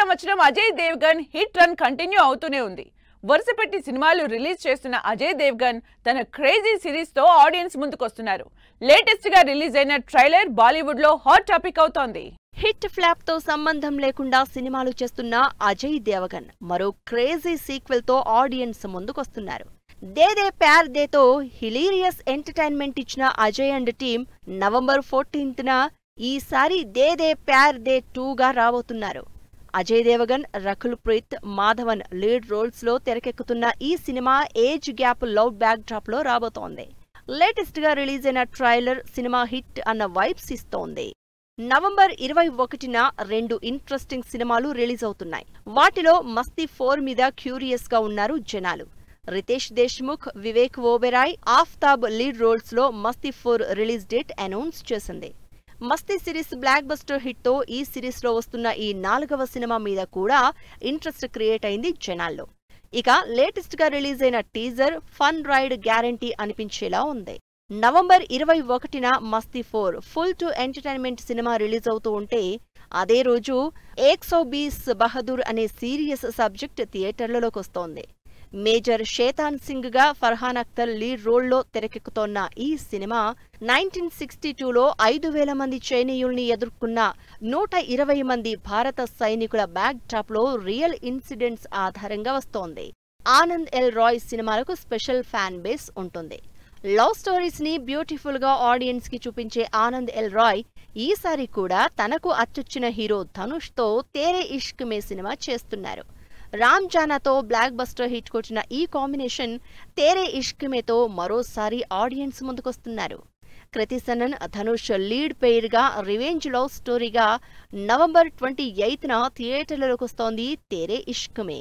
సంవత్సరం Ajay Devgan hit run continue అవుతూనే ఉంది. వరుసపెట్టి సినిమాలు రిలీజ్ చేస్తున్న అజయ్ దేవ్గన్ తన క్రేజీ సిరీస్ తో ఆడియన్స్ ముందుకొస్తున్నారు. లేటెస్ట్ గా రిలీజ్ అయిన ట్రైలర్ బాలీవుడ్ లో హాట్ టాపిక్ అవుతోంది. హిట్ ఫ్లాప్ తో సంబంధం లేకుండా సినిమాలు చేస్తున్న అజయ్ దేవగన్ మరో క్రేజీ సీక్వెల్ తో ఆడియన్స్ ముందుకొస్తున్నారు. దే దే ప్యార్ దే తో హిలీరియస్ ఎంటర్టైన్మెంట్ ఇచ్చిన అజయ్ అండ్ టీమ్ నవంబర్ 14న ఈసారి దే దే ప్యార్ దే 2గా రాబోతున్నారు. అజయ్ దేవగన్, రకుల్ ప్రీత్ మాధవన్ లీడ్ రోల్స్ లో తెరకెక్కుతున్న ఈ cinema age gap love back drop లో రాబోతోంది. లేటెస్ట్ గా రిలీజ్ అయిన ట్రైలర్ సినిమా హిట్ అన్న వైబ్స్ ఇస్తోంది. నవంబర్ 21న 2 ఇంట్రెస్టింగ్ సినిమాలు రిలీజ్ అవుతున్నాయి. వాటిలో మస్తీ 4 మీద క్యూరియస్ గా ఉన్నారు జనాలు. రితేష్ దేశ్ముఖ్, వివేక్ ఓబెరాయ్, ఆఫ్తాబ్ లీడ్ రోల్స్ లో మస్తీ 4 రిలీజ్ డేట్ అనౌన్స్ చేసింది. మస్తీ సిరీస్ బ్లాక్ బస్టర్ హిట్ తో ఈ సిరీస్ లో వస్తున్న ఈ 4వ సినిమా మీద కూడా ఇంట్రెస్ట్ క్రియేట్ అయింది జనాల్లో. ఇక లేటెస్ట్ గా రిలీజ్ అయిన టీజర్ ఫన్ రైడ్ గ్యారంటీ అనిపించేలా ఉంది. November 21న Masti 4 full to entertainment cinema release అవుతూ ఉంటే అదే రోజు 120 బహదూర్ అనే సీరియస్ సబ్జెక్ట్ థియేటర్లలోకి వస్తోంది. మేజర్ షేతాన్ సింగ్ గా ఫర్హాన్ అఖ్తర్ లీడ్ రోల్లో తెరకెక్కుతోన్న ఈ సినిమా 1962లో 5,000 మంది చైనీయుల్ని ఎదుర్కొన్న 120 మంది భారత సైనికుల బ్యాక్ డ్రాప్ లో రియల్ ఇన్సిడెంట్స్ ఆధారంగా వస్తోంది. ఆనంద్ ఎల్ రాయ్ సినిమాలకు స్పెషల్ ఫ్యాన్ బేస్ ఉంటుంది. లవ్ స్టోరీస్ ని బ్యూటిఫుల్ గా ఆడియన్స్ కి చూపించే ఆనంద్ ఎల్ రాయ్ ఈసారి కూడా తనకు అచ్చొచ్చిన హీరో ధనుష్ తో తేరే ఇష్క్ మే సినిమా చేస్తున్నారు. రామ్ జానాతో బ్లాక్ బస్టర్ హిట్ కొట్టిన ఈ కాంబినేషన్ తేరే ఇష్క్ మేతో మరోసారి audience ముందుకొస్తున్నారు. Kriti Sanon, Dhanush lead pair గా రివెంజ్ లవ్ స్టోరీగా నవంబర్ 28న థియేటర్లలోకి వస్తోంది తేరే ఇష్క్ మే.